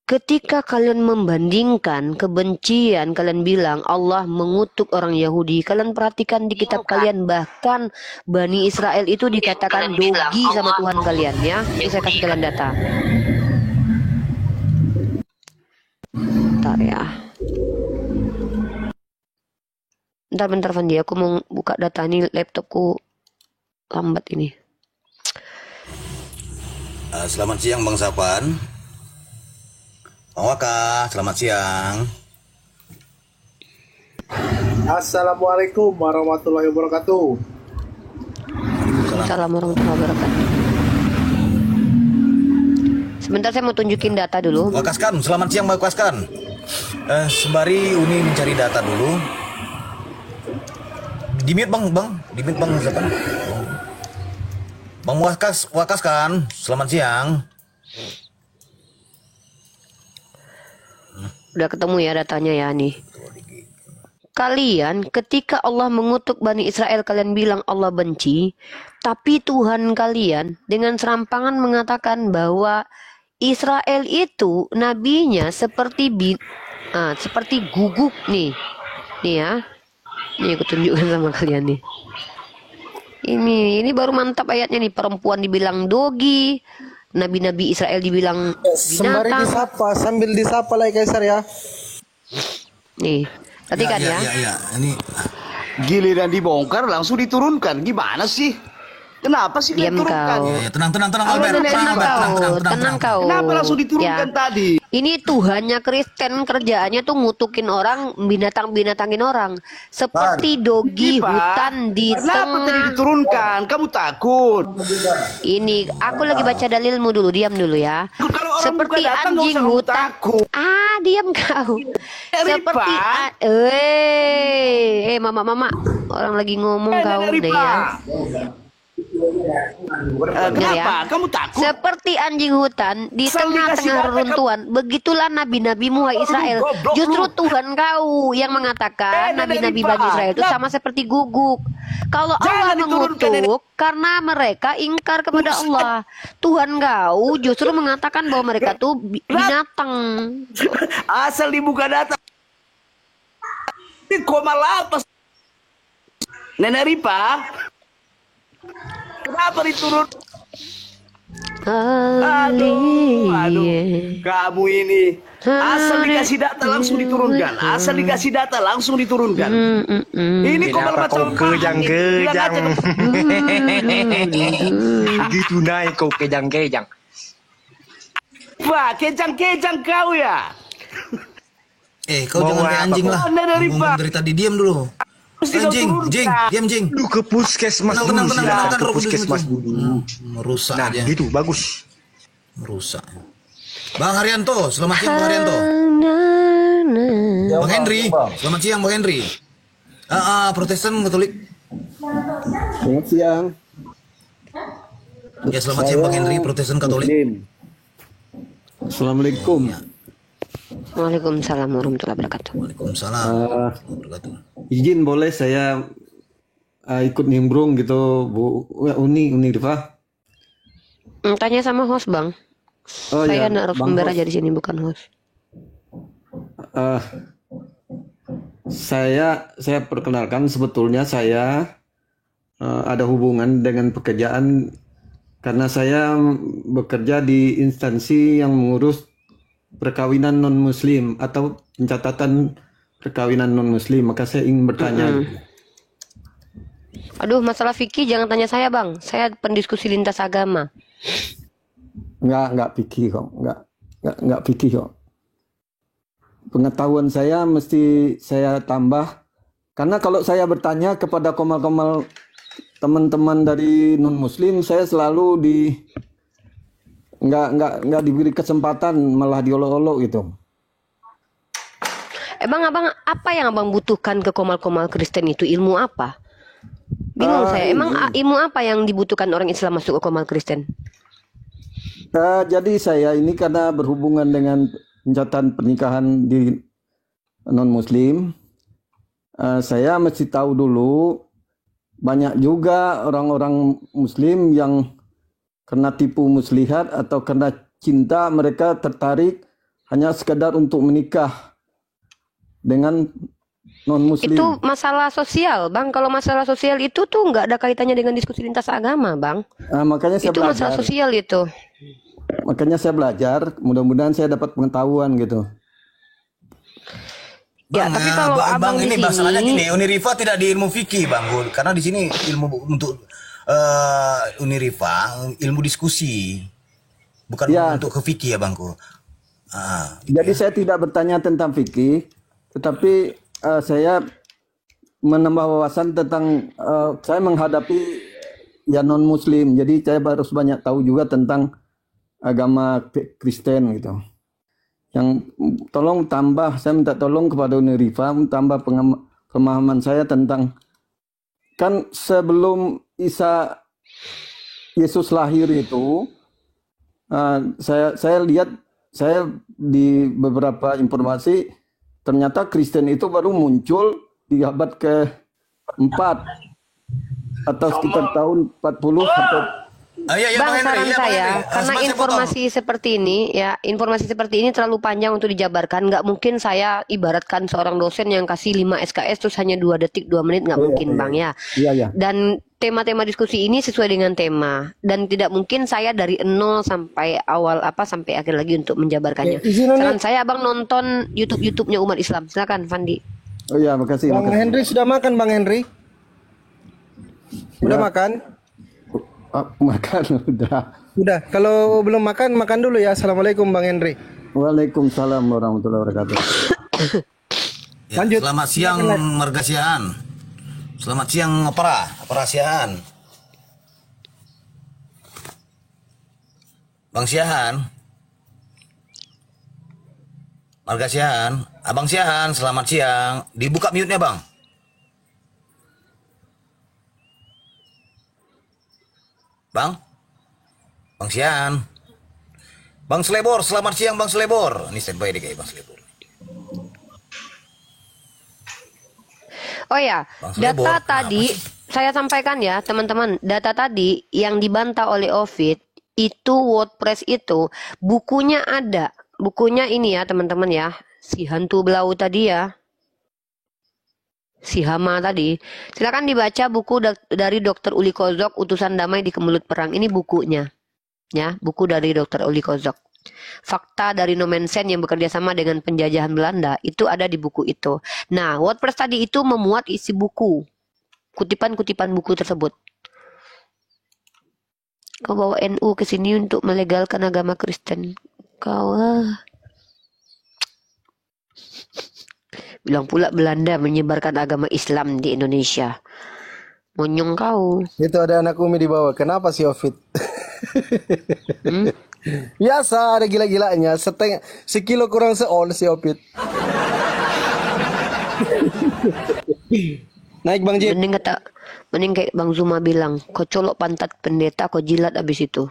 ketika kalian membandingkan kebencian, kalian bilang Allah mengutuk orang Yahudi. Kalian perhatikan di kitab kalian, bahkan Bani Israel itu dikatakan dogi sama Tuhan kalian ya. Ini saya kasih kalian data. Bentar ya. Bentar Fandi, aku mau buka data ini, laptopku lambat ini. Selamat siang Bang Sapan. Bang Waka, selamat siang. Assalamualaikum warahmatullahi wabarakatuh. Assalamualaikum warahmatullahi wabarakatuh. Sebentar saya mau tunjukin data dulu. Wakaskan, selamat siang Bang Wakaskan. Sembari Uni mencari data dulu. Di-mute Bang. Di-mute Bang Sapan. Bang Wakaskan, selamat siang. Udah ketemu ya datanya ya nih. Kalian ketika Allah mengutuk Bani Israel, kalian bilang Allah benci, tapi Tuhan kalian dengan serampangan mengatakan bahwa Israel itu nabinya seperti seperti guguk nih ya. Nih aku tunjukkan sama kalian nih. Ini baru mantap ayatnya nih. Perempuan dibilang dogi, nabi-nabi Israel dibilang Sembari binatang. sambil disapa lah Kaisar ya. Nih, perhatikan ya. Ya, ini Giliran dibongkar langsung diturunkan. Gimana sih? Kenapa sih Diam diturunkan? kau. ya, tenang Halo, Albert. Nenek Tenang, Rima. Albert. Tenang kau. Kenapa langsung diturunkan Ya. tadi? Ini Tuhannya Kristen, kerjaannya tuh ngutukin orang, binatangin orang. Seperti dogi Pak, hutan di kenapa tadi tengah. diturunkan? Kamu takut? Ini aku lagi baca dalilmu dulu, diam dulu ya. Kalau orang Seperti bukan datang, nggak anjing usah hutan. takut. Diam kau. Seperti mama, orang lagi ngomong kau Nenek deh Ripa. ya. Kenapa? Kamu takut? Seperti anjing hutan di Asal tengah-tengah dikasih data, reruntuhan, begitulah nabi-nabimu hai Israel. goblok Justru lu. Tuhan kau yang mengatakan Nenek nabi-nabi Ripa. Bani Israel itu sama seperti guguk. Kalau Jangan Allah diturunkan, mengutuk karena mereka ingkar kepada Allah. Tuhan kau justru mengatakan bahwa mereka tuh binatang. Asal dibuka data. Ini koma lapas. Nenek Ripa. Kenapa diturun? Aduh, kamu ini asal dikasih data langsung diturunkan. Asal dikasih data langsung diturunkan. Ini kok malah Kenapa kau macam kejang-kejang? bilang aja Gitu naik kau kejang-kejang. Pak, kejang-kejang kau ya. kau Mau jangan kayak apa anjing kau? lah. Nenek Ripa. Ngomong dari tadi, diam dulu. Mesti kau Jing, turunkan. diam Jing. Aduh, ke puskesmas dulu. Tenang, Silakan ke Rob, puskesmas dulu. dulu. Merusak Nah, aja. gitu bagus. Merusak. Bang Haryanto, selamat siang Bang Haryanto. Bang Henry, selamat siang Bang Henry. Protestan Katolik. Selamat siang. Ya selamat siang Bang Henry, Protestan Katolik. Assalamualaikum. Waalaikumsalam warahmatullahi wabarakatuh. Waalaikumsalam. Izin boleh saya ikut nimbrung gitu, Bu Uni Rifah? Tanya sama host bang. Oh, Saya ya, narasumber Bang aja di sini bukan host. Eh, saya perkenalkan, sebetulnya saya ada hubungan dengan pekerjaan karena saya bekerja di instansi yang mengurus perkawinan non muslim atau pencatatan perkawinan non muslim, maka saya ingin bertanya. Aduh, masalah fikih jangan tanya saya bang. Saya pendiskusi lintas agama. Nggak pikir kok, nggak pikir kok. Pengetahuan saya mesti saya tambah, karena kalau saya bertanya kepada komal-komal teman-teman dari non muslim, saya selalu nggak diberi kesempatan, malah diolok-olok gitu. Bang, abang apa yang abang butuhkan ke komal-komal Kristen itu? Ilmu apa? Bingung saya. Emang ilmu apa yang dibutuhkan orang Islam masuk ke komal Kristen? Jadi saya ini karena berhubungan dengan pencatatan pernikahan di non muslim, saya mesti tahu dulu, banyak juga orang-orang muslim yang kena tipu muslihat atau kena cinta, mereka tertarik hanya sekedar untuk menikah dengan non muslim. Itu masalah sosial bang. Kalau masalah sosial itu tuh nggak ada kaitannya dengan diskusi lintas agama bang. Makanya saya itu belajar. Masalah sosial itu. Makanya saya belajar, mudah-mudahan saya dapat pengetahuan gitu. Ya, tapi kalau abang ini di sini, masalahnya gini, Unirifa tidak di ilmu fikih, Bang, karena di sini ilmu untuk Unirifa ilmu diskusi, bukan untuk ke fikih ya, Bangku. Jadi saya tidak bertanya tentang fikih, tetapi saya menambah wawasan tentang saya menghadapi ya non muslim, jadi saya harus banyak tahu juga tentang agama Kristen gitu. Yang tolong tambah, saya minta tolong kepada Unirifa tambah pemahaman saya tentang, kan sebelum Yesus lahir itu, saya lihat, saya di beberapa informasi ternyata Kristen itu baru muncul di abad ke-4 atau sekitar tahun 40 atau Bang, saran saya, karena informasi seperti ini, ya, informasi seperti ini terlalu panjang untuk dijabarkan. Nggak mungkin saya ibaratkan seorang dosen yang kasih 5 SKS terus hanya 2 detik, 2 menit, nggak mungkin, Bang, ya. Dan tema-tema diskusi ini sesuai dengan tema. Dan tidak mungkin saya dari nol sampai awal sampai akhir lagi untuk menjabarkannya. Saran saya, Abang nonton YouTube-nya umat Islam. Silakan, Fandi. Oh ya, makasih. Bang Henry sudah makan, Bang Henry? Udah makan? Makan udah. Kalau belum makan, makan dulu ya. Assalamualaikum Bang Henry. Waalaikumsalam warahmatullahi wabarakatuh. Lanjut. Selamat siang Marga Siahan. Selamat siang Para Siahan. Bang Siahan. Marga Siahan. Abang Siahan, selamat siang. Dibuka mute-nya, Bang. Bang Sian, Bang Selebor, selamat siang Bang Selebor. Ini standby deh kayak Bang Selebor. Oh ya, data tadi saya sampaikan ya teman-teman. Data tadi yang dibantah oleh Ovid itu WordPress itu bukunya ada, bukunya ini ya teman-teman ya, si hantu belau tadi ya. Si Hama tadi, silakan dibaca buku dari Dr. Uli Kozok, Utusan Damai di Kemelut Perang. Ini bukunya, ya, buku dari Dr. Uli Kozok. Fakta dari Nomensen yang bekerja sama dengan penjajahan Belanda itu ada di buku itu. Nah, WordPress tadi itu memuat isi buku, kutipan-kutipan buku tersebut. Kau bawa NU ke sini untuk melegalkan agama Kristen. Kau bilang pula Belanda menyebarkan agama Islam di Indonesia. Monyong kau. Itu ada anak Umi di bawah. Kenapa sih Ovid? Biasa ada gila-gilanya. Sekilo kurang seon si Ovid. Naik Bang Jip. Mending kayak Bang Zuma bilang, kau colok pantat pendeta, kau jilat abis itu.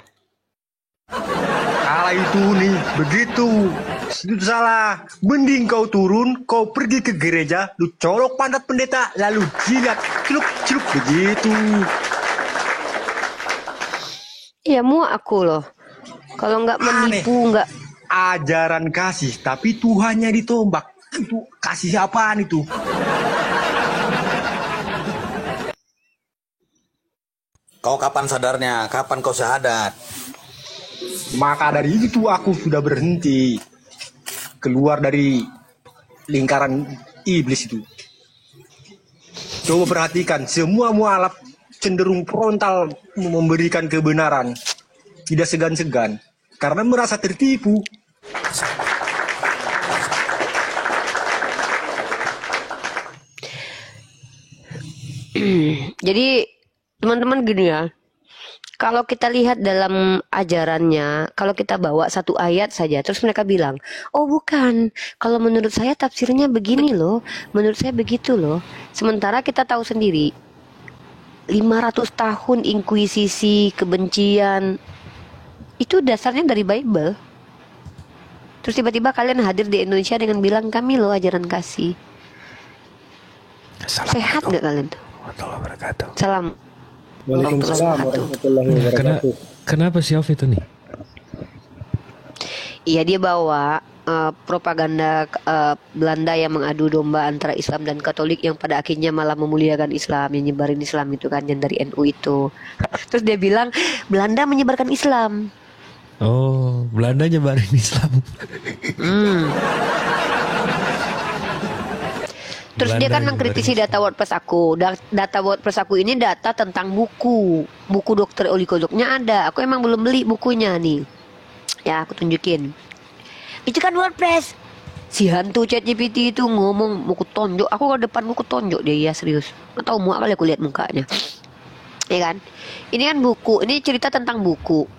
salah itu nih, begitu. Itu salah. Mending kau turun, kau pergi ke gereja, lu colok pantat pendeta, lalu jilat, celuk begitu. Ya muak aku loh. Kalau nggak menipu, nggak ajaran kasih, tapi Tuhannya ditombak. Itu kasih apaan itu? Kau kapan sadarnya? Kapan kau syahadat? Maka dari itu aku sudah berhenti keluar dari lingkaran iblis itu. Coba perhatikan, semua mualaf cenderung frontal memberikan kebenaran, tidak segan-segan, karena merasa tertipu. Jadi teman-teman gini ya, kalau kita lihat dalam ajarannya, kalau kita bawa satu ayat saja, terus mereka bilang, oh bukan, kalau menurut saya tafsirnya begini loh, menurut saya begitu loh. Sementara kita tahu sendiri, 500 tahun inkuisisi, kebencian, itu dasarnya dari Bible. Terus tiba-tiba kalian hadir di Indonesia dengan bilang, kami loh ajaran kasih. Sehat nggak kalian tuh? Salam. Waalaikumsalam warahmatullahi wabarakatuh. Kenapa si Auf itu nih? Iya, dia bawa propaganda Belanda yang mengadu domba antara Islam dan Katolik, yang pada akhirnya malah memuliakan Islam, yang nyebarin Islam itu kan, yang dari NU itu. Terus dia bilang Belanda menyebarkan Islam. Oh, Belanda nyebarin Islam. Terus dia kan mengkritisi data WordPress aku. Data WordPress aku ini data tentang buku dokter Uli Kozoknya ada. Aku emang belum beli bukunya nih. Ya, aku tunjukin. Itu kan WordPress. Si hantu ChatGPT itu ngomong buku tonjok. Aku ke depan buku tonjok dia, ya serius. Atau muak kali aku lihat mukanya. Ya kan? Ini kan buku. Ini cerita tentang buku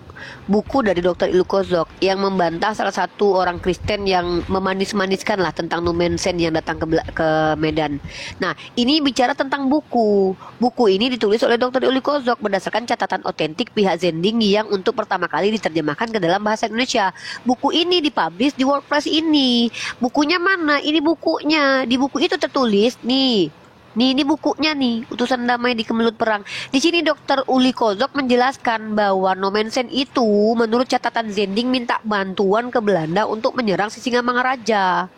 dari Dr. Uli Kozok yang membantah salah satu orang Kristen yang memanis-maniskan lah tentang Numensen yang datang ke Medan. Nah, ini bicara tentang buku. Buku ini ditulis oleh Dr. Uli Kozok berdasarkan catatan otentik pihak Zending yang untuk pertama kali diterjemahkan ke dalam bahasa Indonesia. Buku ini dipublish di WordPress ini. Bukunya mana? Ini bukunya. Di buku itu tertulis nih. Ini bukunya nih, Utusan Damai di Kemelut Perang. Di sini Dr. Uli Kozok menjelaskan bahwa Nomensen itu menurut catatan Zending minta bantuan ke Belanda untuk menyerang Sisingamangaraja.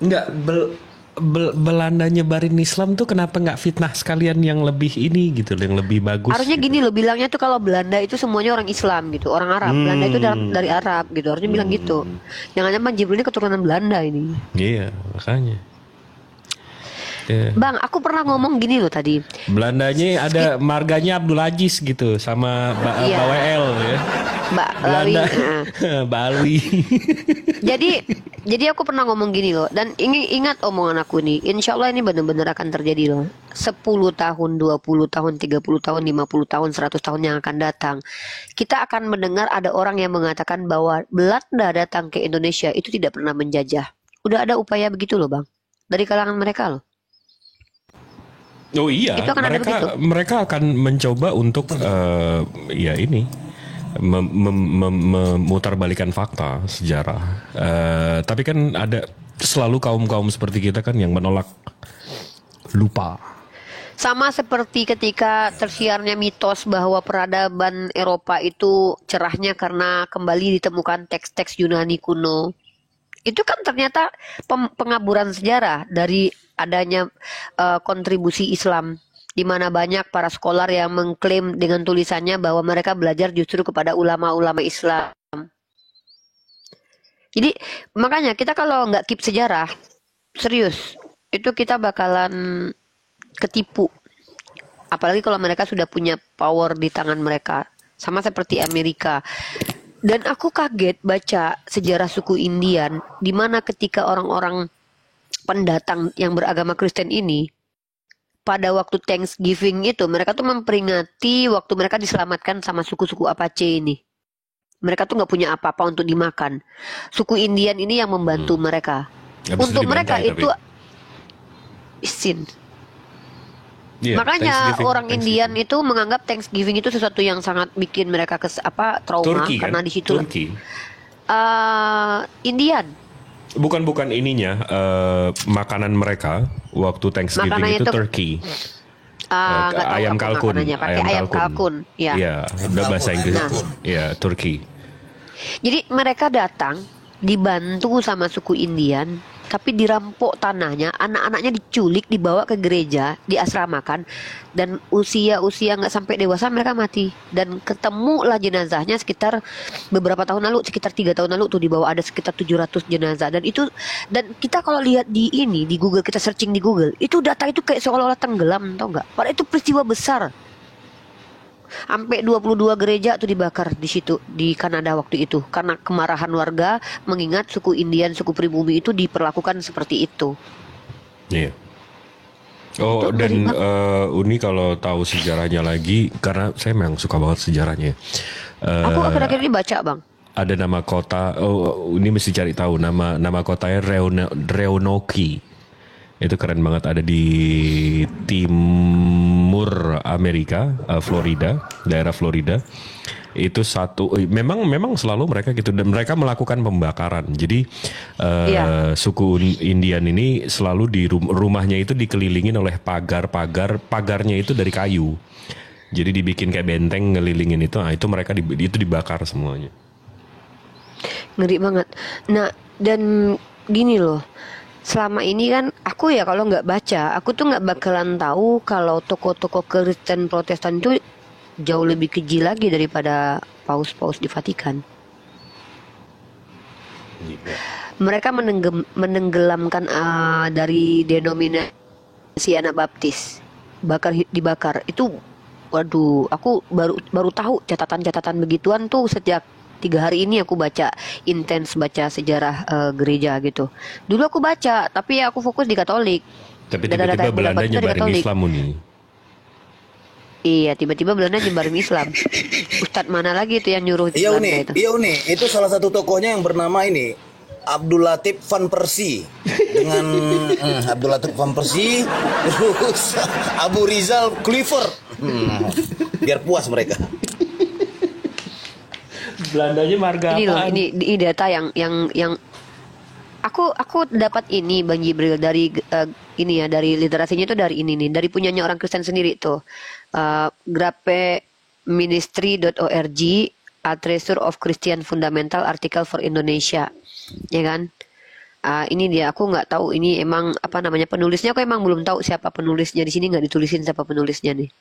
Enggak, Belanda nyebarin Islam tuh kenapa nggak fitnah sekalian yang lebih ini gitu, yang lebih bagus? Harusnya gitu. gini loh, bilangnya tuh kalau Belanda itu semuanya orang Islam gitu, orang Arab. Belanda itu dari Arab gitu, harusnya bilang gitu. Jangan-jangan Jibril ini keturunan Belanda ini. Iya, makanya. Yeah. Bang, aku pernah ngomong gini loh tadi. Belandanya ada marganya Abdul Aziz gitu sama Mbak WL ya. Mbak Belanda, Mbak Alwi. Jadi aku pernah ngomong gini loh, dan ingat omongan aku nih. Insya Allah ini benar-benar akan terjadi loh. 10 tahun, 20 tahun, 30 tahun, 50 tahun, 100 tahun yang akan datang, kita akan mendengar ada orang yang mengatakan bahwa Belanda datang ke Indonesia itu tidak pernah menjajah. Udah ada upaya begitu loh Bang, dari kalangan mereka loh. Oh iya, mereka akan mencoba untuk ya ini memutarbalikan fakta sejarah. Tapi kan ada selalu kaum seperti kita kan yang menolak, lupa. Sama seperti ketika tersiarnya mitos bahwa peradaban Eropa itu cerahnya karena kembali ditemukan teks-teks Yunani kuno. Itu kan ternyata pengaburan sejarah dari adanya kontribusi Islam, di mana banyak para scholar yang mengklaim dengan tulisannya bahwa mereka belajar justru kepada ulama-ulama Islam. Jadi makanya kita kalau nggak keep sejarah, serius, itu kita bakalan ketipu. Apalagi kalau mereka sudah punya power di tangan mereka, sama seperti Amerika. Dan aku kaget baca sejarah suku Indian, di mana ketika orang-orang pendatang yang beragama Kristen ini, pada waktu Thanksgiving itu, mereka tuh memperingati waktu mereka diselamatkan sama suku-suku Apache ini. Mereka tuh nggak punya apa-apa untuk dimakan. Suku Indian ini yang membantu mereka. Untuk mereka itu isin. Iya, Makanya Thanksgiving, orang Indian itu menganggap Thanksgiving itu sesuatu yang sangat bikin mereka trauma Turki kan? karena di situ Turki. Indian. Bukan ininya makanan mereka waktu Thanksgiving Makanannya itu itu turkey. nggak tahu Ayam apa kalkun, makanannya, pakai ayam kalkun. Ya. Iya, udah bahasa Inggris. Nah. Ya, Turki. Jadi mereka datang dibantu sama suku Indian, tapi dirampok tanahnya, anak-anaknya diculik, dibawa ke gereja, diasramakan, dan usia nggak sampai dewasa mereka mati. Dan ketemulah jenazahnya sekitar beberapa tahun lalu, sekitar 3 tahun lalu tuh dibawa ada sekitar 700 jenazah. Dan kita kalau lihat di Google, kita searching di Google, itu data itu kayak seolah-olah tenggelam, tau nggak? Padahal itu peristiwa besar. Sampai 22 gereja tuh dibakar di situ di Kanada waktu itu karena kemarahan warga mengingat suku Indian, suku pribumi itu diperlakukan seperti itu. Iya. Oh, Itu dan Uni kalau tahu sejarahnya lagi, karena saya memang suka banget sejarahnya. Aku akhir-akhir ini baca, Bang. Ada nama kota, Uni mesti cari tahu nama kotanya Roanoke. Itu keren banget, ada di timur Amerika, Florida, daerah Florida. Itu memang selalu mereka gitu, dan mereka melakukan pembakaran. Jadi suku Indian ini selalu di rumahnya itu dikelilingin oleh pagarnya itu dari kayu. Jadi dibikin kayak benteng ngelilingin itu. Nah, itu mereka itu dibakar semuanya. Ngeri banget. Nah, dan gini loh. Selama ini kan aku ya kalau nggak baca, aku tuh nggak bakalan tahu kalau tokoh-tokoh Kristen Protestan itu jauh lebih keji lagi daripada paus-paus di Vatikan. Mereka menenggelamkan dari denominasi Anabaptis, dibakar. Itu, waduh, aku baru tahu catatan-catatan begituan tuh sejak 3 hari ini aku intens baca sejarah gereja gitu. Dulu aku baca, tapi aku fokus di Katolik. Tapi tiba-tiba Belanda nyebarin Islam, Uni. Iya, tiba-tiba Belanda nyebarin Islam. Ustadz mana lagi itu yang nyuruh Belanda itu? Iya Uni, itu salah satu tokohnya yang bernama ini Abdul Latif Van Persie dengan Abdul Latif Van Persie, terus Abu Rizal Clifford. Biar puas mereka. Belandanya marga Ini loh, apaan? ini data yang aku dapat ini Bang Jibril dari dari literasinya itu dari ini nih, dari punyanya orang Kristen sendiri tuh. grapeministry.org, A Treasure of Christian Fundamental Article for Indonesia. Ya kan? Ini dia, aku nggak tahu ini emang apa namanya penulisnya, aku emang belum tahu siapa penulisnya, di sini nggak ditulisin siapa penulisnya nih.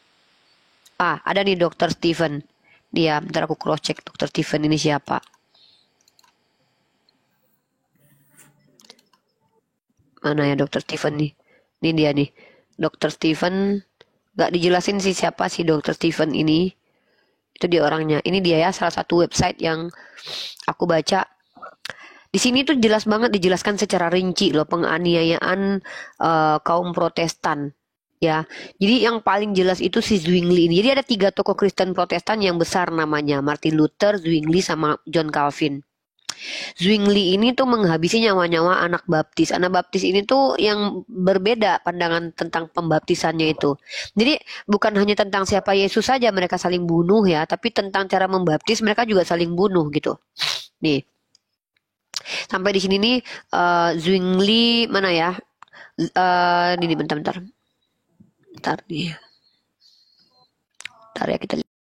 Ada nih Dr. Stephen. Dia, bentar aku cross check Dr. Stephen ini siapa. Mana ya Dr. Stephen nih? Ini dia nih. Dr. Stephen, gak dijelasin sih siapa sih Dr. Stephen ini. Itu dia orangnya. Ini dia ya, salah satu website yang aku baca. Di sini tuh jelas banget dijelaskan secara rinci loh penganiayaan kaum Protestan. Ya, jadi yang paling jelas itu si Zwingli ini. Jadi ada 3 tokoh Kristen Protestan yang besar namanya, Martin Luther, Zwingli, sama John Calvin. Zwingli ini tuh menghabisi nyawa-nyawa anak baptis. Anak baptis ini tuh yang berbeda pandangan tentang pembaptisannya itu. Jadi bukan hanya tentang siapa Yesus saja mereka saling bunuh ya, tapi tentang cara membaptis mereka juga saling bunuh gitu. Nih, sampai di sini nih Zwingli mana ya? Ini bentar nih. Bentar ya kita